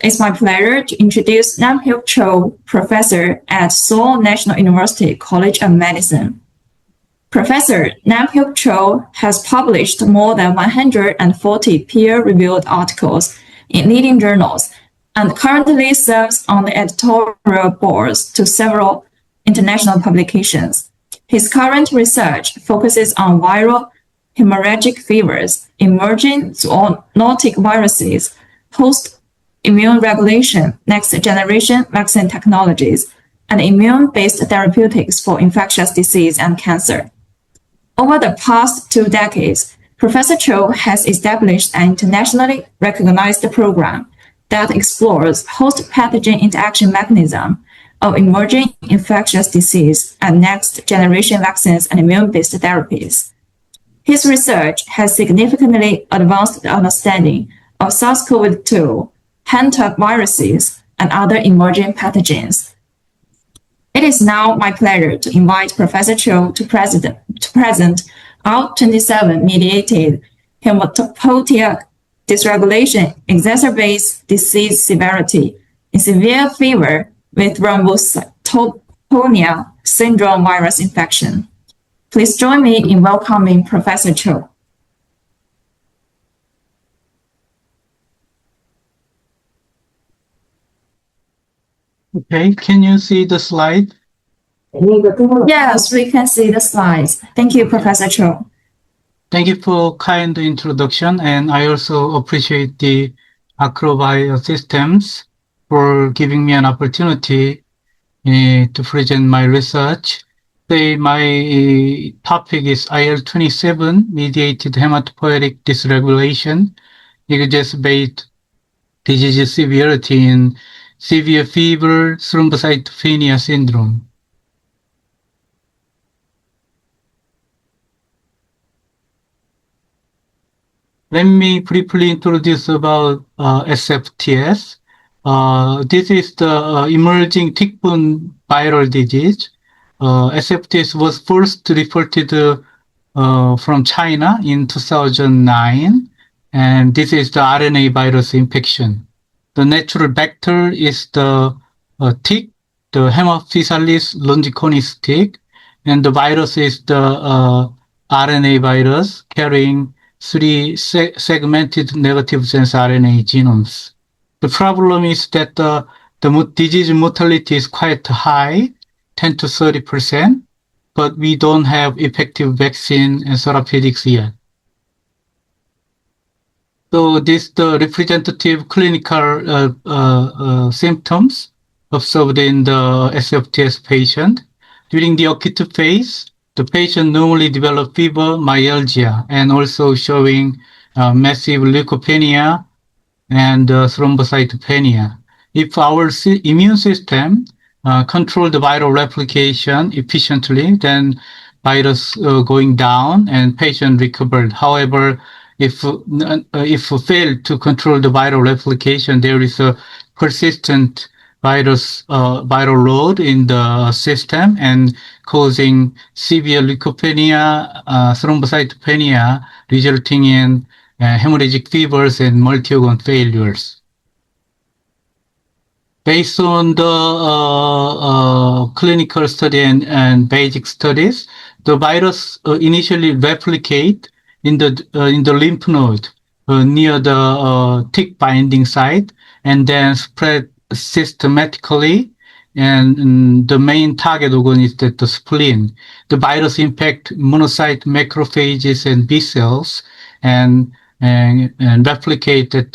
It's my pleasure to introduce Nam-Hyuk Cho, professor at Seoul National University College of Medicine. Professor Nam-Hyuk Cho has published more than 140 peer-reviewed articles in leading journals and currently serves on the editorial boards to several international publications. His current research focuses on viral hemorrhagic fevers, emerging zoonotic viruses, host-immune regulation, next-generation vaccine technologies, and immune-based therapeutics for infectious disease and cancer. Over the past 2 decades, Professor Cho has established an internationally recognized program that explores host-pathogen interaction mechanism of emerging infectious disease and next-generation vaccines and immune-based therapies. His research has significantly advanced the understanding of SARS-CoV-2, hantaviruses, and other emerging pathogens. It is now my pleasure to invite Professor Cho to present IL-27-mediated hematopoietic dysregulation exacerbates disease severity in severe fever with thrombocytopenia syndrome virus infection. Please join me in welcoming Professor Cho. Okay, can you see the slide? Yes, we can see the slides. Thank you, Professor Cho. Thank you for kind introduction, and I also appreciate the Acrobio for giving me an opportunity to present my research. Today, my topic is IL-27-mediated hematopoietic dysregulation, exacerbate disease severity in severe fever thrombocytopenia syndrome. Let me briefly introduce about SFTS. This is the emerging tick-borne viral disease. SFTS was first reported from China in 2009, and this is the RNA virus infection. The natural vector is the tick, the Haemophilus longicornis tick, and the virus is the RNA virus carrying 3 segmented negative sense RNA genomes. The problem is that the disease mortality is quite high, 10 to 30%, but we don't have effective vaccine and therapeutics yet. So this the representative clinical symptoms observed in the SFTS patient. During the acute phase, the patient normally develop fever, myalgia, and also showing massive leukopenia and thrombocytopenia. If our immune system control the viral replication efficiently, then virus going down and patient recovered. However, if fail to control the viral replication, there is a persistent viral load in the system and causing severe leukopenia, thrombocytopenia, resulting in hemorrhagic fevers and multi-organ failures. Based on the clinical study and basic studies, the virus initially replicate in the lymph node near the tick binding site, and then spread systematically. And the main target organ is that the spleen. The virus infect monocyte, macrophages, and B cells, and replicate at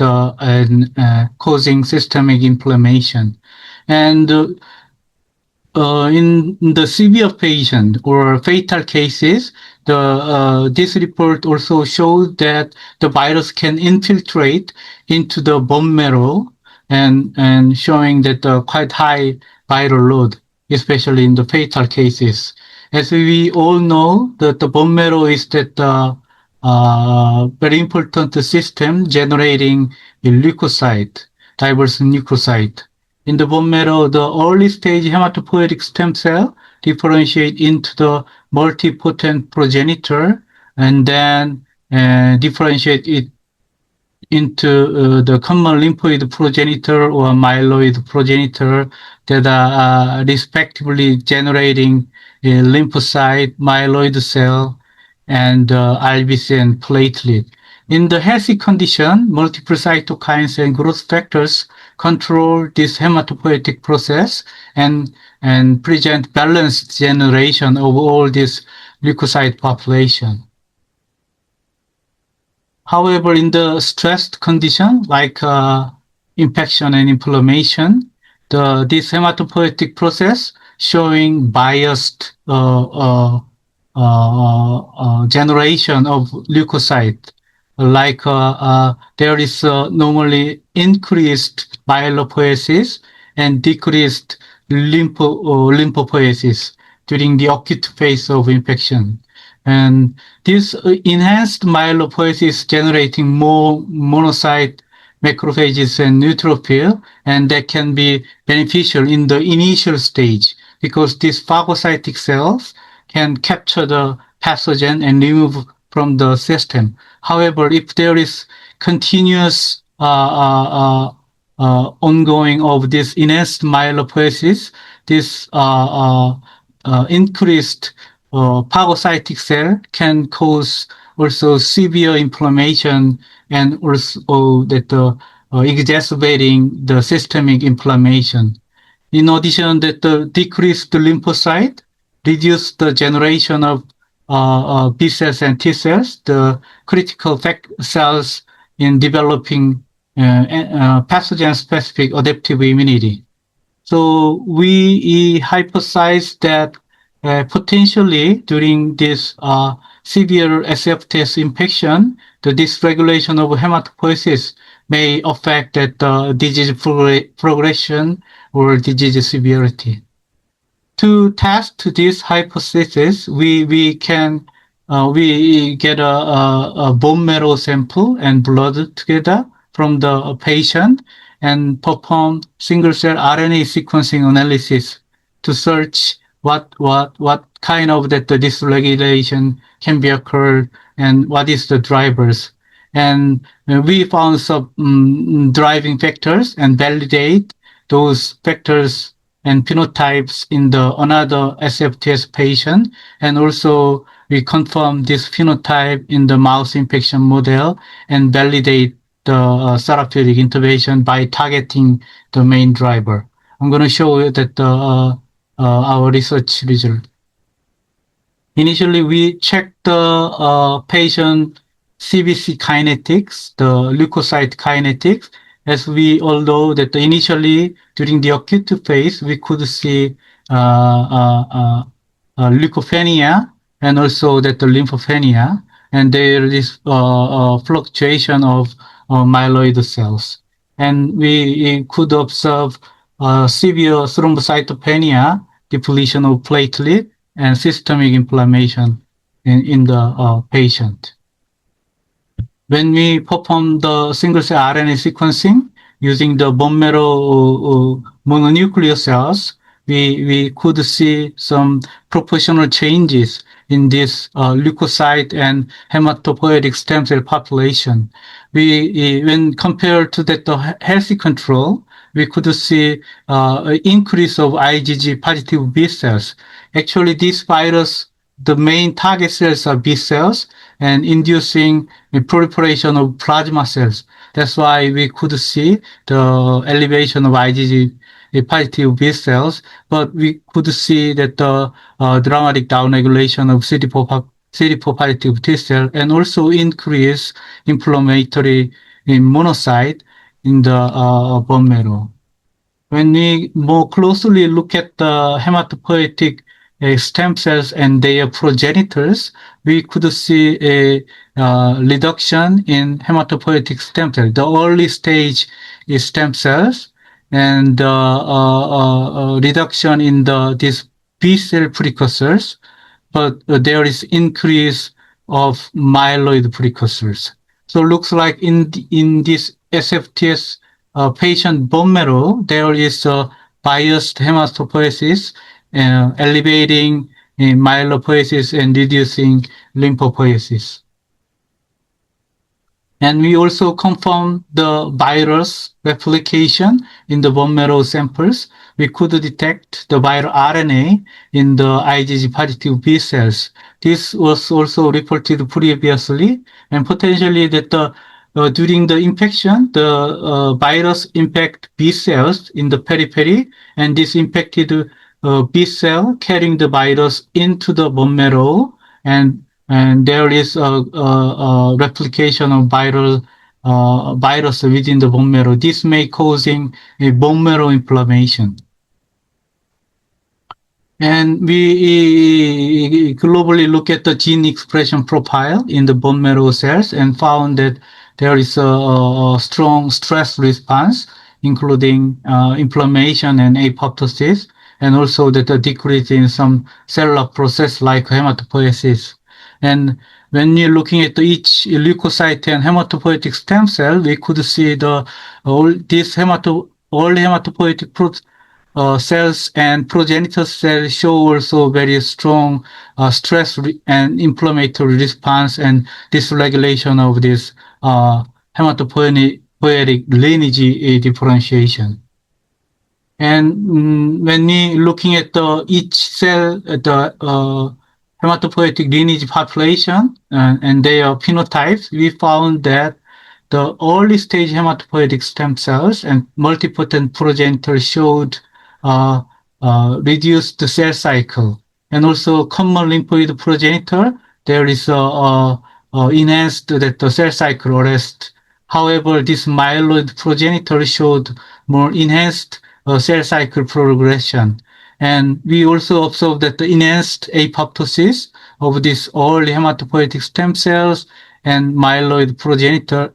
causing systemic inflammation. And in the severe patient or fatal cases, this report also shows that the virus can infiltrate into the bone marrow and showing that quite high viral load, especially in the fatal cases. As we all know, that the bone marrow is that very important system generating a leukocyte, diverse leukocyte. In the bone marrow, the early stage hematopoietic stem cell differentiate into the multipotent progenitor and then differentiate it into the common lymphoid progenitor or myeloid progenitor that are respectively generating a lymphocyte, myeloid cell, and RBC and platelet. In the healthy condition, multiple cytokines and growth factors control this hematopoietic process and present balanced generation of all this leukocyte population. However, in the stressed condition like infection and inflammation, this hematopoietic process showing biased generation of leukocyte. Like there is normally increased myelopoiesis and decreased lymphopoiesis during the acute phase of infection. And this enhanced myelopoiesis generating more monocyte macrophages and neutrophil, and that can be beneficial in the initial stage because these phagocytic cells can capture the pathogen and remove from the system. However, if there is continuous ongoing of this enhanced myelopoiesis, this increased phagocytic cell can cause also severe inflammation and also that exacerbating the systemic inflammation. In addition, that the decreased lymphocyte reduce the generation of B cells and T cells, the critical cells in developing pathogen-specific adaptive immunity. So we hypothesize that potentially during this severe SFTS infection, the dysregulation of hematopoiesis may affect that disease progression or disease severity. To test this hypothesis, we get a bone marrow sample and blood together from the patient and perform single cell RNA sequencing analysis to search what kind of that the dysregulation can be occurred and what is the drivers. And we found some driving factors and validate those factors and phenotypes in the another SFTS patient. And also we confirm this phenotype in the mouse infection model and validate the therapeutic intervention by targeting the main driver. I'm going to show you that our research result. Initially, we checked the patient CBC kinetics, the leukocyte kinetics, as we all know that initially during the acute phase, we could see leukopenia and also that the lymphopenia, and there is fluctuation of myeloid cells. And we could observe severe thrombocytopenia, depletion of platelet, and systemic inflammation in the patient. When we perform the single-cell RNA sequencing using the bone marrow mononuclear cells, we could see some proportional changes in this leukocyte and hematopoietic stem cell population. When compared to that healthy control, we could see an increase of IgG positive B cells. Actually, this virus, the main target cells are B cells and inducing the proliferation of plasma cells. That's why we could see the elevation of IgG positive B cells, but we could see that the dramatic downregulation of CD4 positive T cell and also increase inflammatory monocyte in the bone marrow. When we more closely look at the hematopoietic stem cells and their progenitors, we could see a reduction in hematopoietic stem cells, the early stage stem cells, and reduction in these B cell precursors, but there is increase of myeloid precursors. So it looks like in this SFTS patient bone marrow, there is a biased hematopoiesis, elevating myelopoiesis and reducing lymphopoiesis. And we also confirmed the virus replication in the bone marrow samples. We could detect the viral RNA in the IgG positive B cells. This was also reported previously, and potentially that during the infection, the virus impact B cells in the periphery, and this impacted B cell carrying the virus into the bone marrow, and there is a replication of viral virus within the bone marrow. This may causing a bone marrow inflammation. And we globally look at the gene expression profile in the bone marrow cells and found that there is a strong stress response, including inflammation and apoptosis, and also that a decrease in some cellular process like hematopoiesis. And when you're looking at each leukocyte and hematopoietic stem cell, we could see the all hematopoietic cells and progenitor cells show also very strong stress and inflammatory response and dysregulation of this hematopoietic lineage differentiation. And when we looking at each cell, the hematopoietic lineage population and their phenotypes, we found that the early stage hematopoietic stem cells and multipotent progenitor showed reduced cell cycle. And also common lymphoid progenitor, there is enhanced that the cell cycle arrest. However, this myeloid progenitor showed more enhanced cell cycle progression. And we also observed that the enhanced apoptosis of these early hematopoietic stem cells and myeloid progenitor,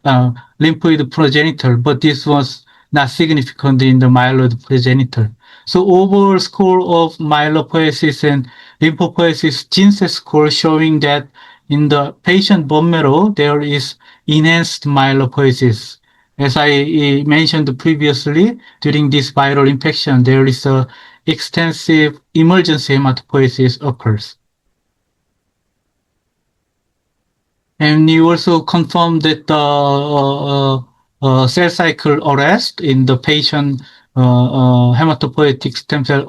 lymphoid progenitor, but this was not significant in the myeloid progenitor. So overall score of myelopoiesis and lymphopoiesis gene set score showing that in the patient bone marrow, there is enhanced myelopoiesis. As I mentioned previously, during this viral infection, there is a extensive emergency hematopoiesis occurs. And you also confirm that the cell cycle arrest in the patient hematopoietic stem cell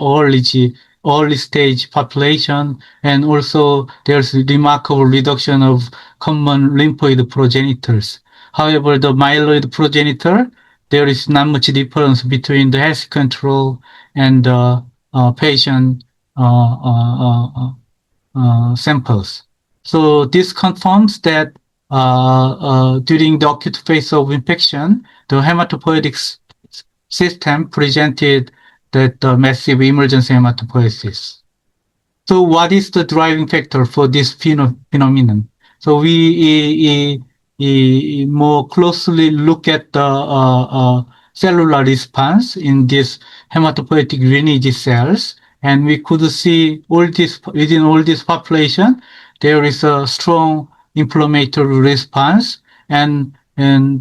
early stage population, and also there's remarkable reduction of common lymphoid progenitors. However, the myeloid progenitor, there is not much difference between the health control and the patient samples. So this confirms that during the acute phase of infection, the hematopoietic system presented that massive emergency hematopoiesis. So what is the driving factor for this phenomenon? So we more closely look at the cellular response in this hematopoietic lineage cells, and we could see within all this population, there is a strong inflammatory response, and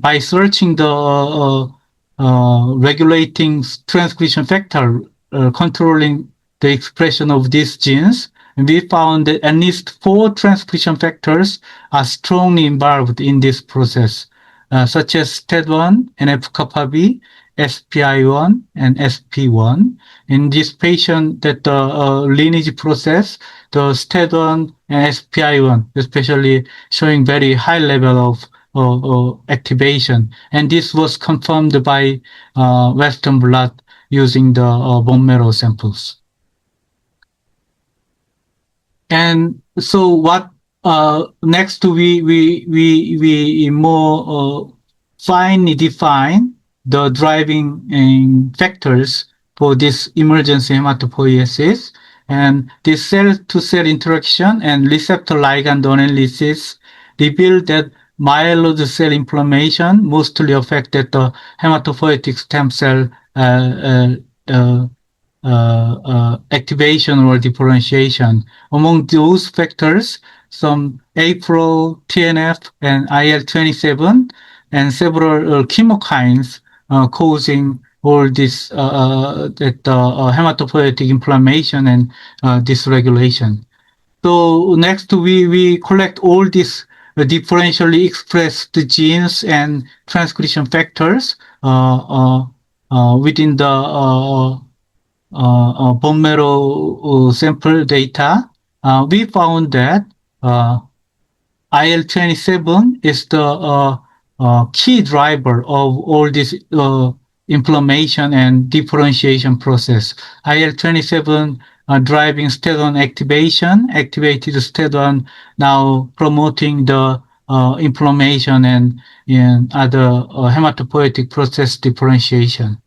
by searching the regulating transcription factor controlling the expression of these genes, and we found that at least 4 transcription factors are strongly involved in this process, such as STAT1, NF-kappa B, SPI1, and SP1. In this patient, that the lineage process, the STAT1 and SPI1, especially showing very high level of activation, and this was confirmed by Western blot using the bone marrow samples. And so what next we more finely define the driving factors for this emergency hematopoiesis, and this cell-to-cell interaction and receptor ligand analysis revealed that myeloid cell inflammation mostly affected the hematopoietic stem cell activation or differentiation. Among those factors, some APRO, TNF, and IL-27, and several chemokines causing all this hematopoietic inflammation and dysregulation. So next, we collect all these differentially expressed genes and transcription factors within the bone marrow sample data, we found that IL-27 is the key driver of all this inflammation and differentiation process. IL-27 driving stedon activation, activated stedon now promoting the inflammation and other hematopoietic process differentiation.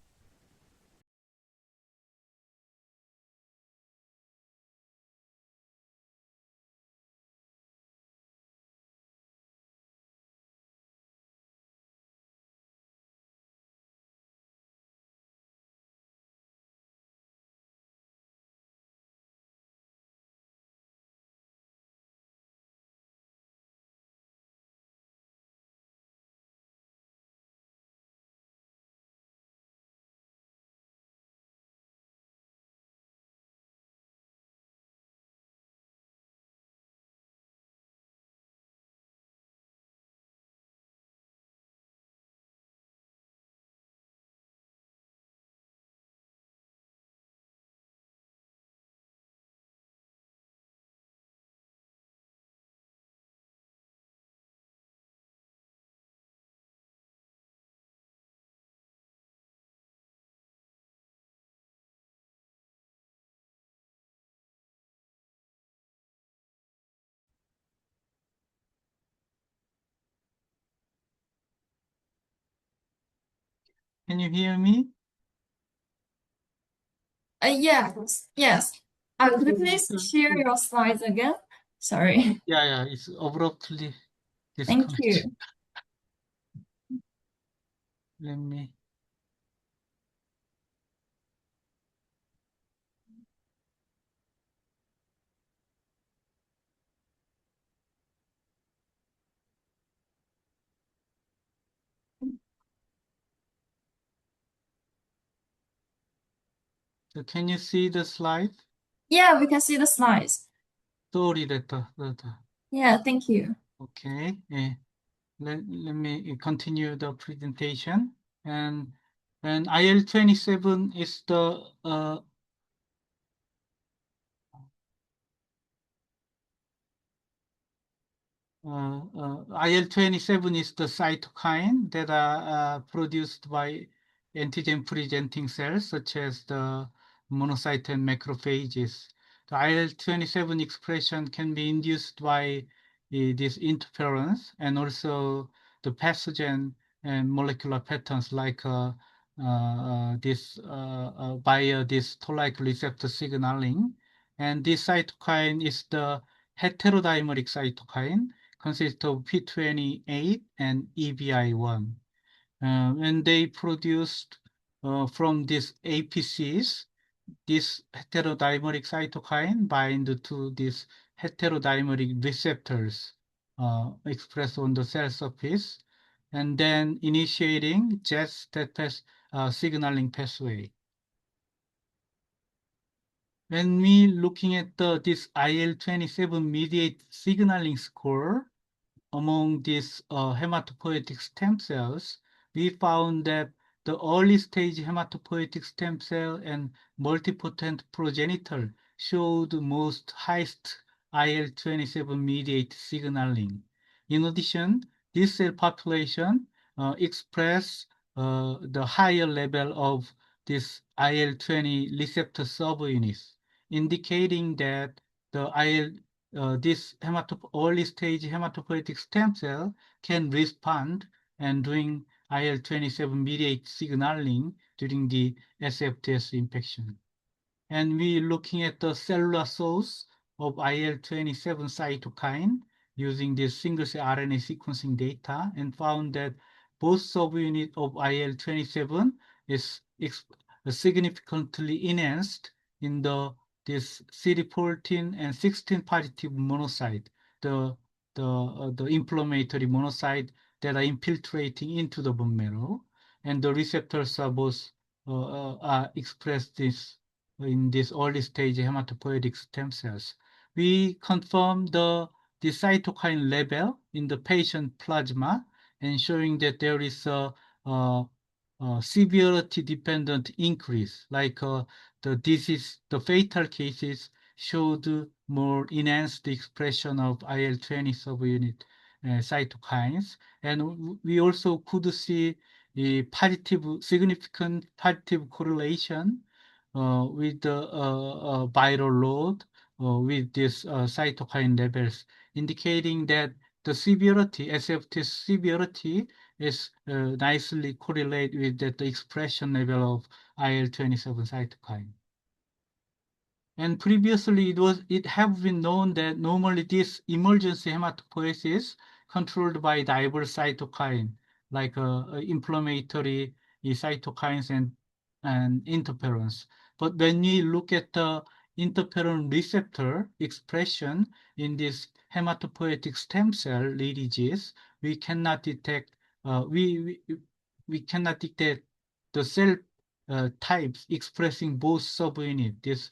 Can you hear me? Yes, yes. Could you please share your slides again? Sorry. Yeah, it's abruptly Thank disconnected. you. Let me. So can you see the slide? Yeah, we can see the slides. Sorry Yeah, thank you. okay. Let me continue the presentation. And IL-27 is the IL-27 is the cytokine that are produced by antigen-presenting cells such as the monocyte and macrophages. The IL-27 expression can be induced by this interference and also the pathogen and molecular patterns like via this toll-like receptor signaling. And this cytokine is the heterodimeric cytokine consists of P28 and EBI1. When they produced from these APCs, this heterodimeric cytokine bind to these heterodimeric receptors expressed on the cell surface, and then initiating JAK signaling pathway. When we looking at this IL-27 mediated signaling score, among these hematopoietic stem cells, we found that the early stage hematopoietic stem cell and multipotent progenitor showed most highest IL-27 mediated signaling. In addition, this cell population express the higher level of this IL-20 receptor subunits, indicating that the this early stage hematopoietic stem cell can respond and doing IL-27 mediated signaling during the SFTS infection. And we looking at the cellular source of IL-27 cytokine using this single-cell RNA sequencing data and found that both subunit of IL-27 is significantly enhanced in this CD14 and 16 positive monocyte, the inflammatory monocyte that are infiltrating into the bone marrow, and the receptors are both are expressed in this early stage hematopoietic stem cells. We confirm the cytokine level in the patient plasma and showing that there is a severity-dependent increase, like the disease, the fatal cases showed more enhanced expression of IL-20 subunit cytokines. And we also could see a significant positive correlation with the viral load with these cytokine levels, indicating that the severity, SFT severity, is nicely correlated with the expression level of IL-27 cytokine. And previously, it have been known that normally this emergency hematopoiesis controlled by diverse cytokine, like inflammatory cytokines and interferons. But when we look at the interferon receptor expression in this hematopoietic stem cell lineages, we cannot detect we cannot detect the cell types expressing both subunit, this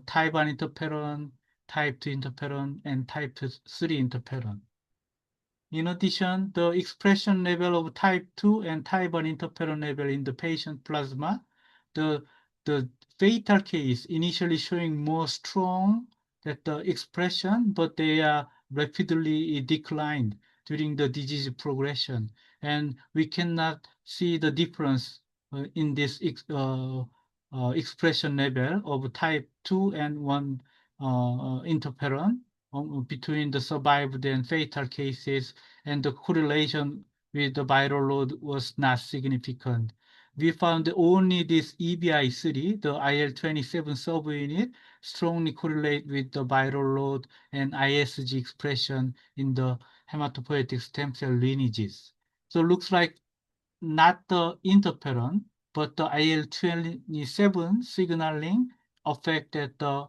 type 1 interferon, type 2 interferon, and type 3 interferon. In addition, the expression level of type 2 and type 1 interferon level in the patient plasma, the, the fatal case initially showing more strong that the expression, but they are rapidly declined during the disease progression. And we cannot see the difference in this expression level of type 2 and 1 interferon between the survived and fatal cases, and the correlation with the viral load was not significant. We found only this EBI3, the IL-27 subunit, strongly correlate with the viral load and ISG expression in the hematopoietic stem cell lineages. So it looks like not the interferon, but the IL-27 signaling affected the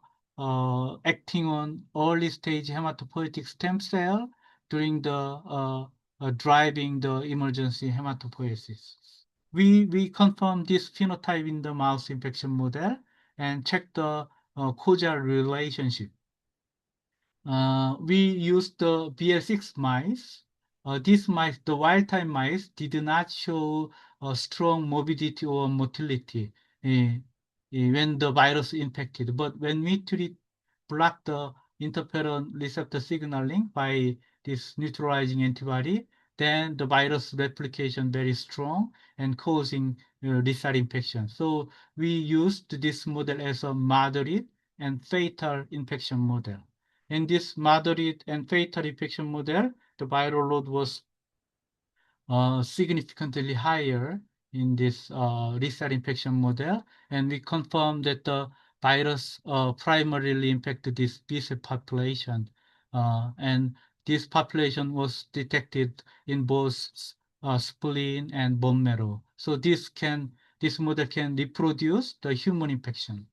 acting on early stage hematopoietic stem cell during the driving the emergency hematopoiesis. We confirmed this phenotype in the mouse infection model and checked the causal relationship. We used the BL6 mice. These mice, the wild-type mice, did not show strong morbidity or motility when the virus infected. But when we block the interferon receptor signaling by this neutralizing antibody, then the virus replication very strong and causing lethal infection. So we used this model as a moderate and fatal infection model. In this moderate and fatal infection model, the viral load was significantly higher in this lethal infection model, and we confirmed that the virus primarily infected this B cell population, and this population was detected in both spleen and bone marrow. So this model can reproduce the human infection.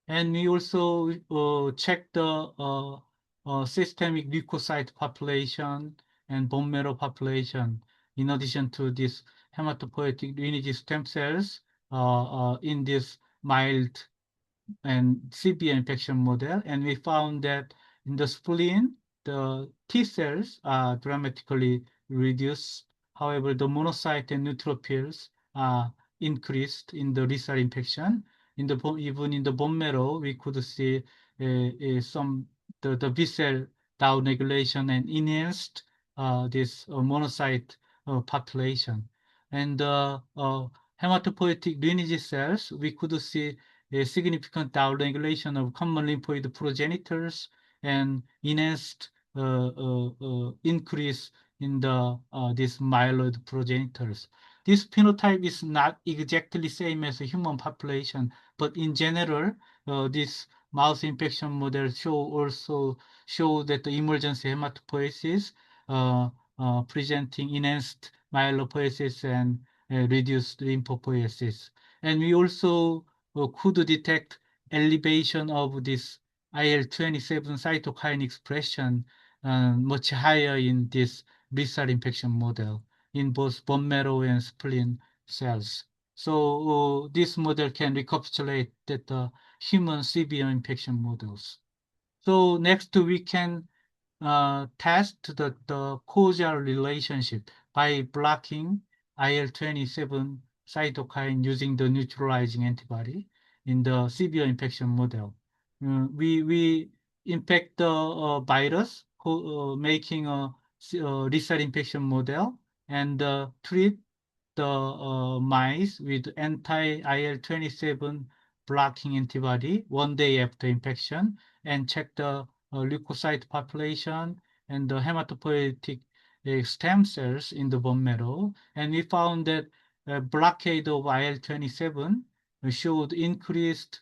And we also check the systemic leukocyte population and bone marrow population, in addition to this hematopoietic lineage stem cells in this mild and severe infection model. And we found that in the spleen, the T cells are dramatically reduced. However, the monocyte and neutrophils are increased in the lethal infection. Even in the bone marrow, we could see some the B cell downregulation and enhanced this monocyte population. And hematopoietic lineage cells, we could see a significant downregulation of common lymphoid progenitors and enhanced increase in the these myeloid progenitors. This phenotype is not exactly same as a human population, but in general, this mouse infection model also show that the emergency hematopoiesis presenting enhanced myelopoiesis and reduced lymphopoiesis. And we also could detect elevation of this IL-27 cytokine expression much higher in this lethal infection model in both bone marrow and spleen cells. So this model can recapitulate that the human severe infection models. So next we can test the causal relationship by blocking IL-27 cytokine using the neutralizing antibody in the severe infection model. We infect the virus, making a lethal infection model, and treat the mice with anti-IL-27 blocking antibody 1 day after infection and check the leukocyte population and the hematopoietic stem cells in the bone marrow. And we found that blockade of IL-27 showed increased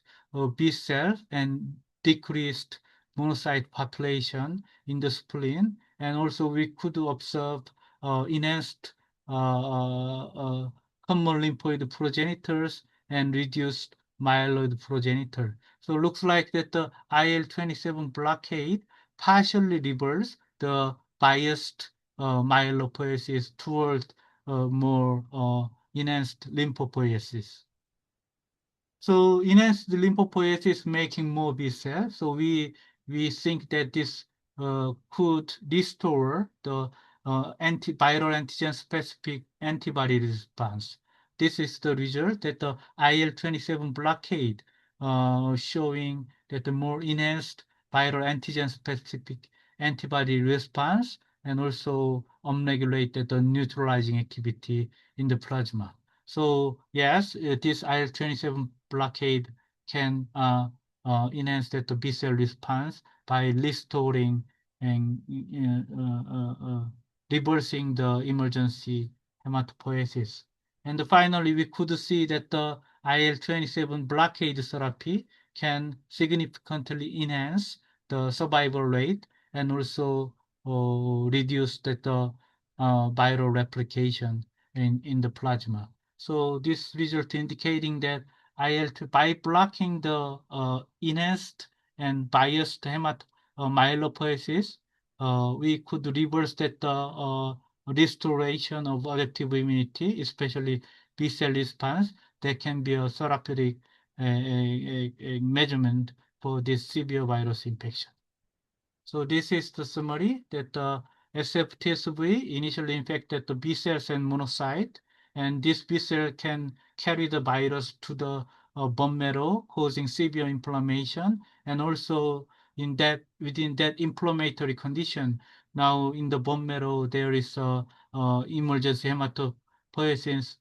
B cell and decreased monocyte population in the spleen. And also we could observe enhanced common lymphoid progenitors and reduced myeloid progenitor. So it looks like that the IL-27 blockade partially reverses the biased myelopoiesis toward more enhanced lymphopoiesis. So enhanced lymphopoiesis making more B cells. So we think that this could restore the antiviral antigen specific antibody response. This is the result that the IL-27 blockade showing that the more enhanced viral antigen specific antibody response and also upregulated the neutralizing activity in the plasma. So yes, this IL-27 blockade can enhance that the B cell response by restoring and reversing the emergency hematopoiesis. And finally, we could see that the IL-27 blockade therapy can significantly enhance the survival rate and also reduce that the viral replication in the plasma. So this result indicating that IL-2 by blocking the enhanced and biased myelopoiesis, we could reverse that restoration of adaptive immunity, especially B cell response. That can be a therapeutic a measurement for this severe virus infection. So this is the summary that the SFTSV initially infected the B cells and monocyte, and this B cell can carry the virus to the bone marrow, causing severe inflammation, and also within that inflammatory condition, now in the bone marrow there is a emergency hematopoiesis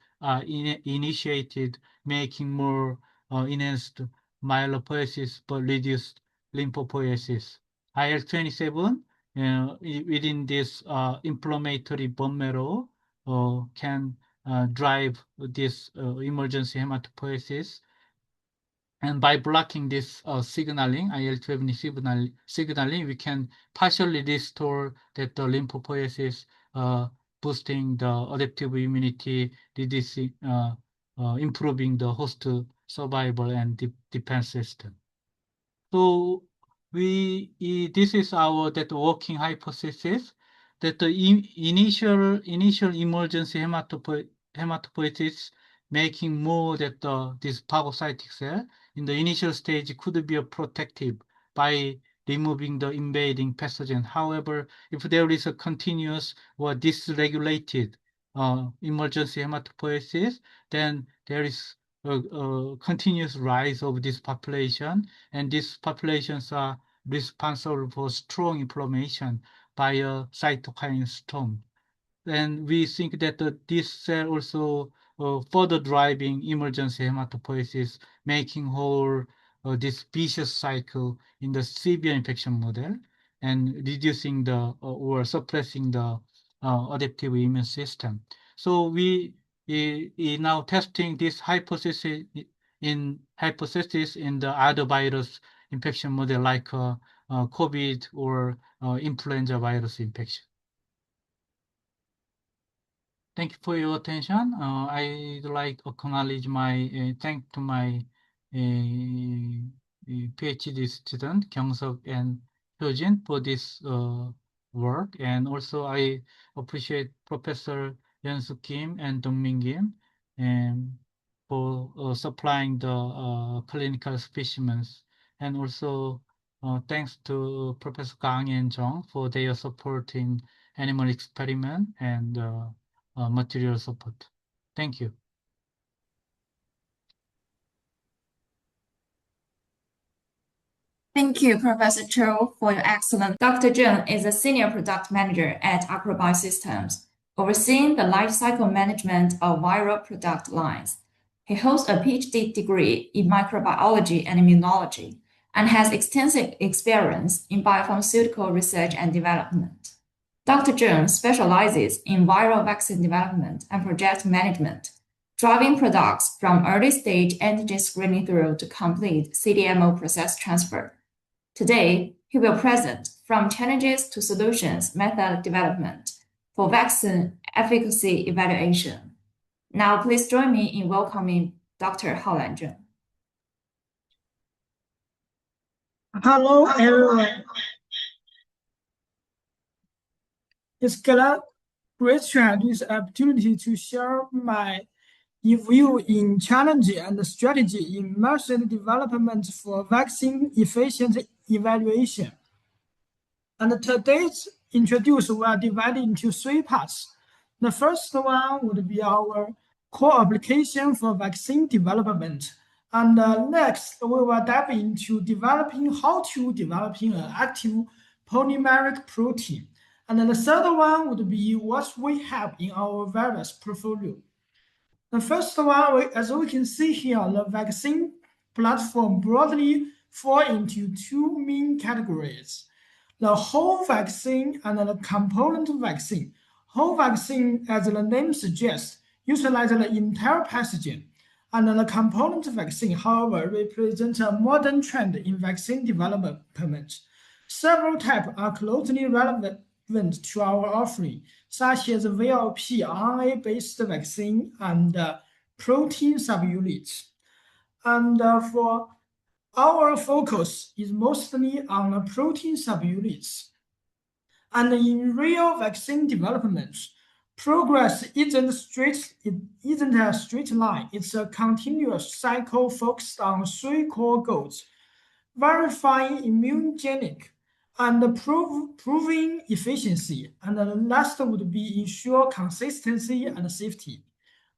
initiated, making more enhanced myelopoiesis but reduced lymphopoiesis. IL-27 within this inflammatory bone marrow can drive this emergency hematopoiesis. And by blocking this signaling, IL-12 signaling, we can partially restore that the lymphopoiesis, boosting the adaptive immunity, reducing, improving the host survival and defense system. So this is our that working hypothesis that the initial emergency hematopoiesis making more that this phagocytic cell in the initial stage could be a protective by removing the invading pathogen. However, if there is a continuous or dysregulated emergency hematopoiesis, then there is a continuous rise of this population, and these populations are responsible for strong inflammation by a cytokine storm. And we think that this cell also further driving emergency hematopoiesis, making whole this vicious cycle in the severe infection model and reducing the or suppressing the adaptive immune system. So we now testing this hypothesis in the other virus infection model like COVID or influenza virus infection. Thank you for your attention. I'd like to acknowledge my thank to my PhD student Kyung-suk and Hyojin for this work, and also I appreciate Professor Yeon-suk Kim and Dong-min Kim for supplying the clinical specimens, and also Thanks to Professor Gang and Zhang for their support in animal experiment and material support. Thank you. Thank you, Professor Cho, for your excellent. Dr. Zheng is a senior product manager at Acrobat Systems, overseeing the lifecycle management of viral product lines. He holds a PhD degree in microbiology and immunology and has extensive experience in biopharmaceutical research and development. Dr. Zheng specializes in viral vaccine development and project management, driving products from early stage antigen screening through to complete CDMO process transfer. Today, he will present from challenges to solutions method development for vaccine efficacy evaluation. Now, please join me in welcoming Dr. Haolan Zheng. Hello, everyone. It's great to have this opportunity to share my view in challenge and strategy in method development for vaccine efficient evaluation. And today's introduce we are divided into three parts. The first one would be our core application for vaccine development. And next, we will dive into how to developing an active polymeric protein. And then the third one would be what we have in our virus portfolio. The first one, as we can see here, the vaccine platform broadly fall into two main categories: the whole vaccine and the component vaccine. Whole vaccine, as the name suggests, utilizes the entire pathogen, and the component vaccine, however, represents a modern trend in vaccine development. Several types are closely relevant to our offering, such as VLP, RNA-based vaccine, and protein subunits. And for our focus is mostly on the protein subunits. And in real vaccine development, progress isn't a straight line. It's a continuous cycle focused on three core goals: verifying immunogenic and proving efficiency. And the last would be ensure consistency and safety.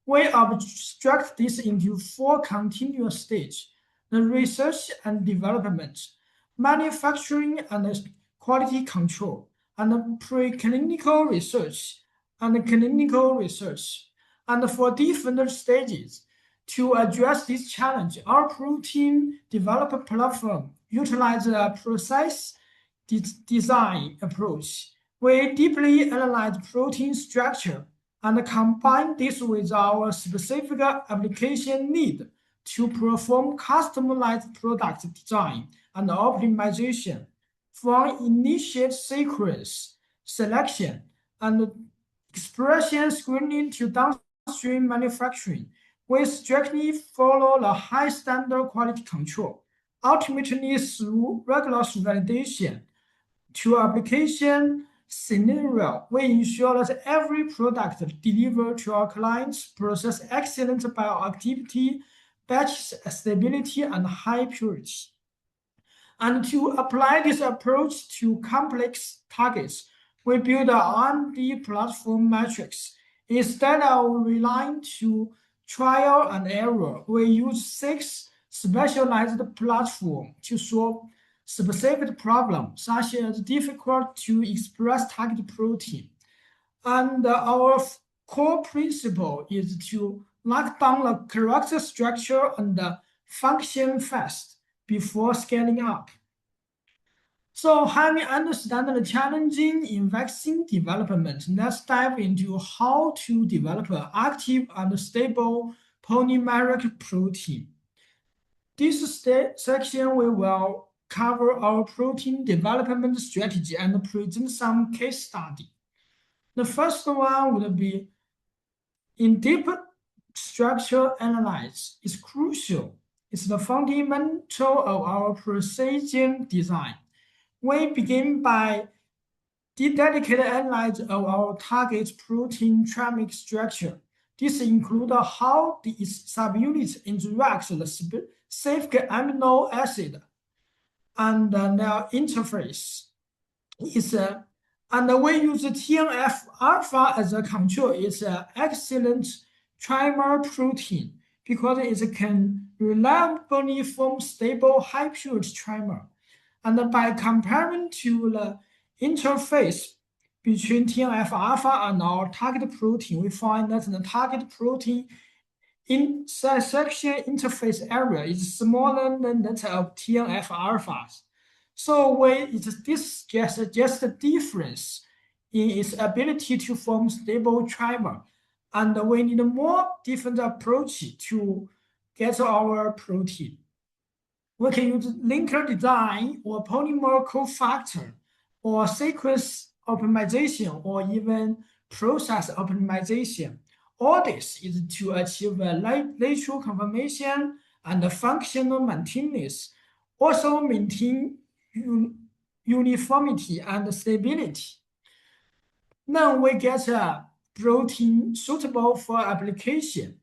We abstract this into four continuous stages: the research and development, manufacturing and quality control, and preclinical research and clinical research. And for different stages, to address this challenge, our protein development platform utilizes a precise design approach. We deeply analyze protein structure and combine this with our specific application need to perform customized product design and optimization, from initiate sequence selection and expression screening to downstream manufacturing. We strictly follow the high standard quality control, ultimately through regulatory validation to application scenario. We ensure that every product delivered to our clients possesses excellent bioactivity, batch stability, and high purity. And to apply this approach to complex targets, we build an R&D platform matrix. Instead of relying on trial and error, we use 6 specialized platforms to solve specific problems, such as difficult to express target protein. And our core principle is to lock down the correct structure and function fast before scaling up. So having understand the challenging in vaccine development, let's dive into how to develop an active and stable polymeric protein. This section we will cover our protein development strategy and present some case study. The first one would be in-depth structure analysis is crucial. It's the fundamental of our precision design. We begin by dedicated analysis of our target protein trimeric structure. This includes how its subunits interact with the specific amino acid, and their interface is and we use TNF alpha as a control. It's an excellent trimer protein because it can reliably form stable high purity trimer. And by comparing to the interface between TNF alpha and our target protein, we find that the target protein in section interface area is smaller than that of TNF alphas. So this suggests a difference in its ability to form stable trimer, and we need a more different approach to get our protein. We can use linker design or polymer cofactor or sequence optimization or even process optimization. All this is to achieve a natural conformation and functional maintenance, also maintain uniformity and stability. Then we get a protein suitable for application.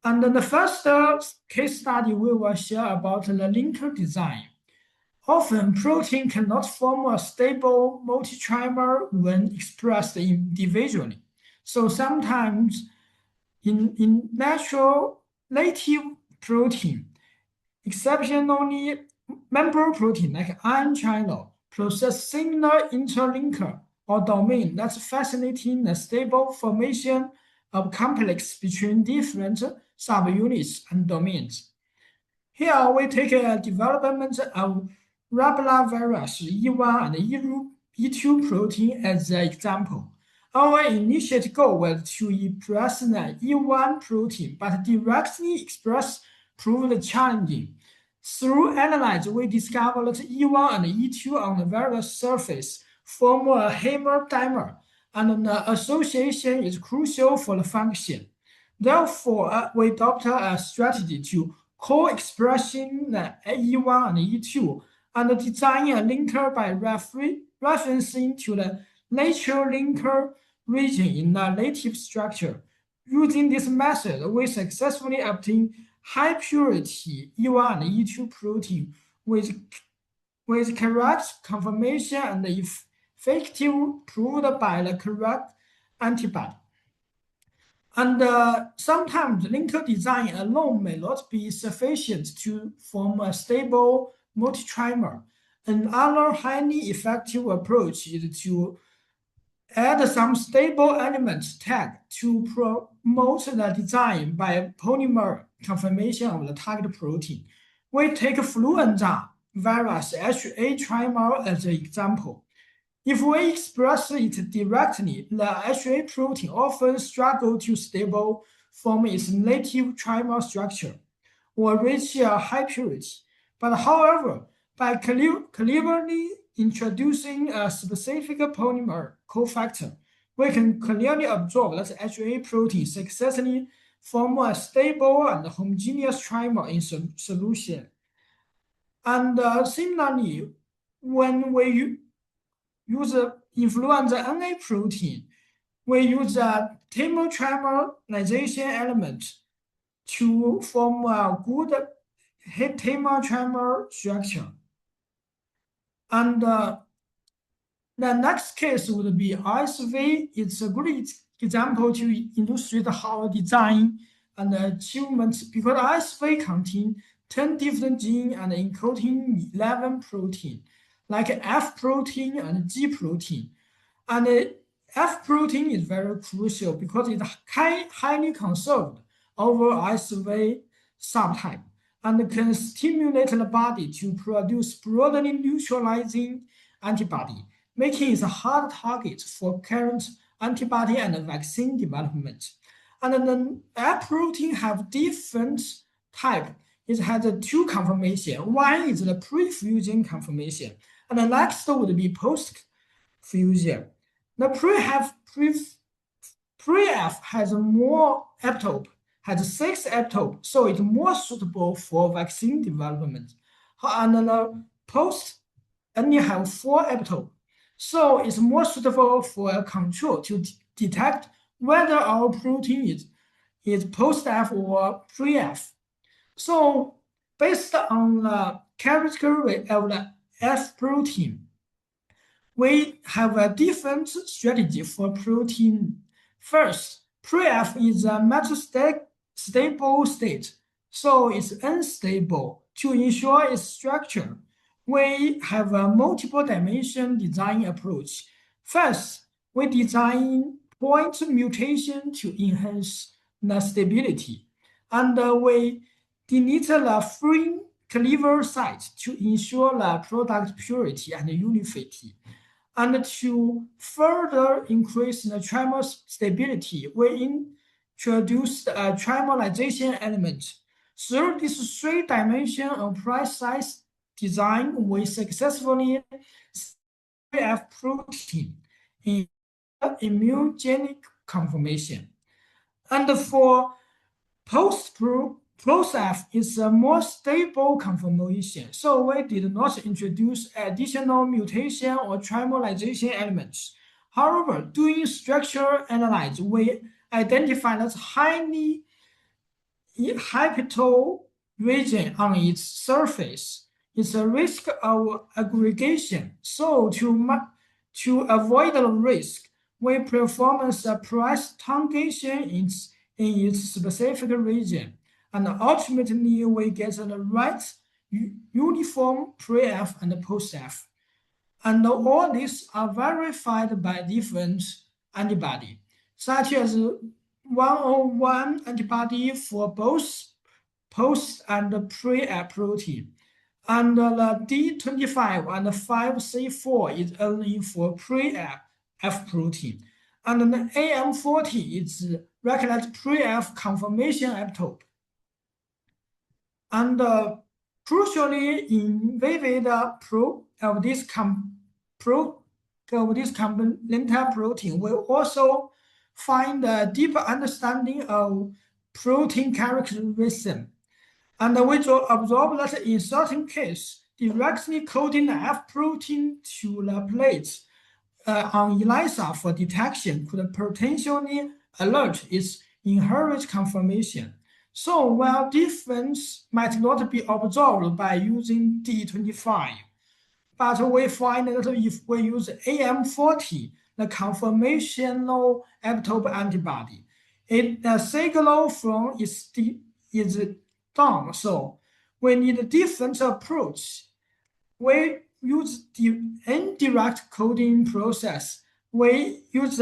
And the first case study we will share about the linker design. Often, protein cannot form a stable multitrimer when expressed individually. So sometimes in natural native protein, exceptionally member protein like ion channel possess similar interlinker or domain that's facilitating the stable formation of complex between different subunits and domains. Here we take a development of Rabla virus E1 and E2 protein as the example. Our initial goal was to express the E1 protein, but directly express proved challenging. Through analysis, we discovered that E1 and E2 on the virus surface form a hammer-dimer, and the association is crucial for the function. Therefore, we adopted a strategy to co-expressing the E1 and E2 and design a linker by referencing to the natural linker region in the native structure. Using this method, we successfully obtained high purity E1 and E2 protein with correct conformation and effective proved by the correct antibody. And sometimes linker design alone may not be sufficient to form a stable multitrimer. Another highly effective approach is to add some stable element tag to promote the design by polymer conformation of the target protein. We take influenza virus HA trimer as an example. If we express it directly, the HA protein often struggles to stable form its native trimer structure or reach a high purity. But however, by cleverly introducing a specific polymer cofactor, we can clearly observe that HA protein successfully form a stable and homogeneous trimer in solution. And similarly, when we use influenza NA protein, we use a trimerization element to form a good trimer structure. And the next case would be RSV. It's a good example to illustrate how design and achievements, because RSV contains 10 different genes and encoding 11 protein, like F protein and G protein. And F protein is very crucial because it's highly conserved over RSV subtype and can stimulate the body to produce broadly neutralizing antibody, making it a hard target for current antibody and vaccine development. And the F protein have different type. It has two conformation. One is the pre-fusion conformation, and the next would be post-fusion. The pre-F has more epitope, has 6 epitope, so it's more suitable for vaccine development. And the post only have 4 epitope, so it's more suitable for a control to detect whether our protein is post-F or pre-F. So Based on the character of the F protein, we have a different strategy for protein. First, pre-F is a metastable state, so it's unstable. To ensure its structure, we have a multiple dimension design approach. First, we design point mutation to enhance the stability, and we delete the free cleaver site to ensure the product purity and uniformity. And to further increase the trimer stability, we introduced a trimerization element. Through this three-dimension and precise design, we successfully F protein in immunogenic conformation. And for post-F is a more stable conformation, so we did not introduce additional mutation or trimerization elements. However, doing structural analysis, we identified that highly habitable region on its surface is a risk of aggregation. So to avoid the risk, we perform a price tangation in its specific region, and ultimately we get the right uniform pre-F and post-F. And all these are verified by different antibody, such as 101 antibody for both post and pre-F protein. And the D25 and 5C4 is only for pre-F protein. And the AM40 is recognized pre-F conformation epitope. And crucially, in vivid of this complementary protein, we also find a deeper understanding of protein characterism. And we observe that in certain cases, directly coding the F protein to the plates on ELISA for detection could potentially alert its inherent conformation. So while difference might not be observed by using D25, but we find that if we use AM40, the conformational epitope antibody, the signal from is down. So we need a different approach. We use the indirect coding process. We use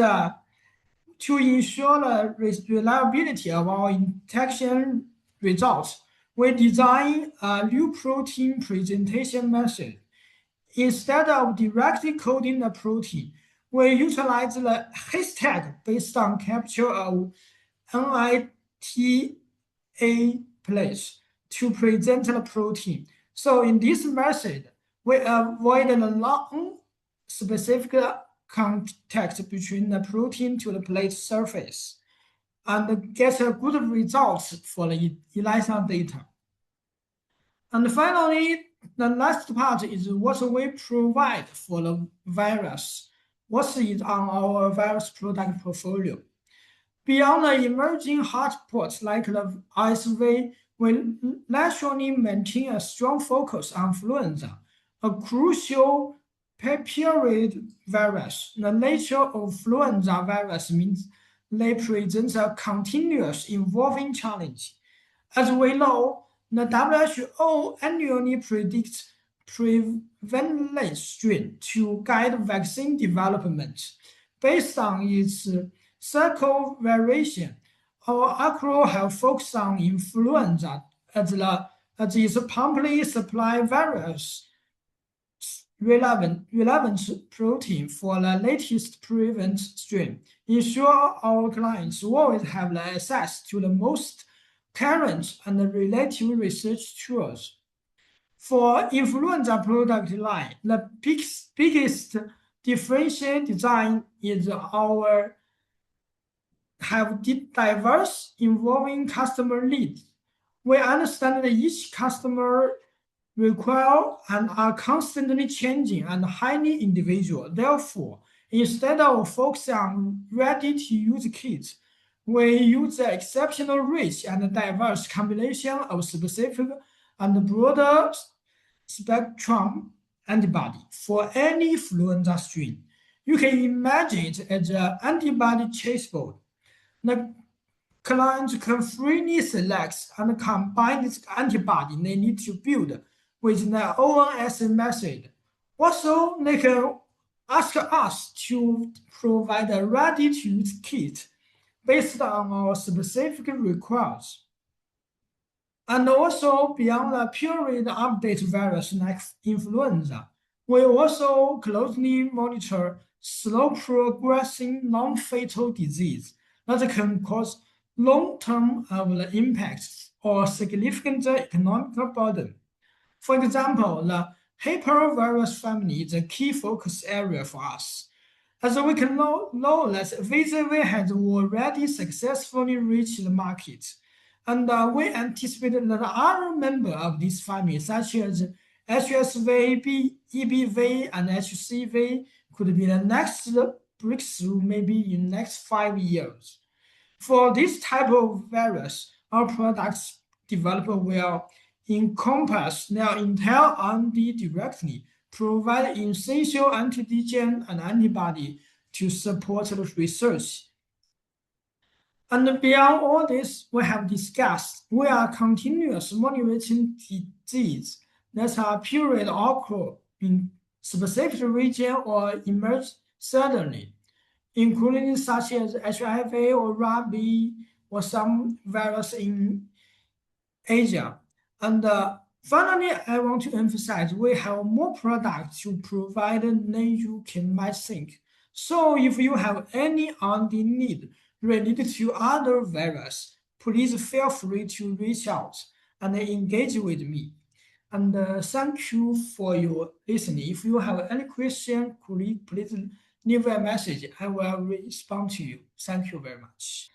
to ensure the reliability of our detection results. We design a new protein presentation method. Instead of directly coding the protein, we utilize the hashtag based on capture of NITA place to present the protein. So in this method, we avoid the non-specific contact between the protein to the plate surface and get a good results for the ELISA data. And finally, the last part is what we provide for the virus. What is on our virus product portfolio? Beyond the emerging hotspots like the RSV, we naturally maintain a strong focus on influenza, a crucial period virus. The nature of influenza virus means they present a continuous evolving challenge. As we know, the WHO annually predicts prevalent strain to guide vaccine development. Based on its cycle variation, our approach have focused on influenza as its promptly supply virus relevant protein for the latest prevalent strain. Ensure our clients always have the access to the most current and relative research tools. For influenza product line, the biggest differential design is our have diverse involving customer needs. We understand that each customer require and are constantly changing and highly individual. Therefore, instead of focusing on ready-to-use kits, we use the exceptional rich and diverse combination of specific and broader spectrum antibody for any influenza strain. You can imagine it as an antibody chessboard. The client can freely select and combine this antibody they need to build with their own assay method. Also, they can ask us to provide a ready-to-use kit based on our specific requirements. And also, beyond the period update virus like influenza, we also closely monitor slow progressing non-fatal disease that can cause long-term impacts or significant economic burden. For example, the hypervirus family is a key focus area for us, as we can know that VZV has already successfully reached the market, and we anticipate that other members of this family, such as HSV, EBV, and HCV, could be the next breakthrough maybe in the next 5 years. For this type of virus, our products developed will encompass their entire R&D directly, provide essential antigen and antibody to support the research. And beyond all this we have discussed, we are continuously monitoring disease that are period occur in specific region or emerge suddenly, including such as HIV or rabies or some virus in Asia. And finally, I want to emphasize we have more products to provide than you might think. So if you have any R&D need related to other viruses, please feel free to reach out and engage with me. And thank you for your listening. If you have any question, please leave a message. I will respond to you. Thank you very much.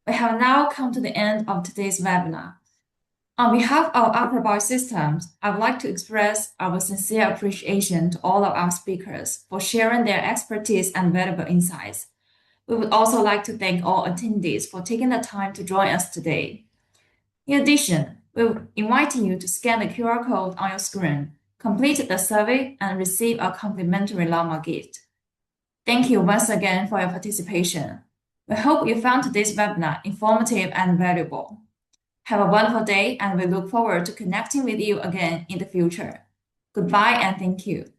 We have now come to the end of today's webinar. On behalf of Upper Biosystems, I would like to express our sincere appreciation to all of our speakers for sharing their expertise and valuable insights. We would also like to thank all attendees for taking the time to join us today. In addition, we're inviting you to scan the QR code on your screen, complete the survey, and receive a complimentary llama gift. Thank you once again for your participation. We hope you found today's webinar informative and valuable. Have a wonderful day, and we look forward to connecting with you again in the future. Goodbye and thank you.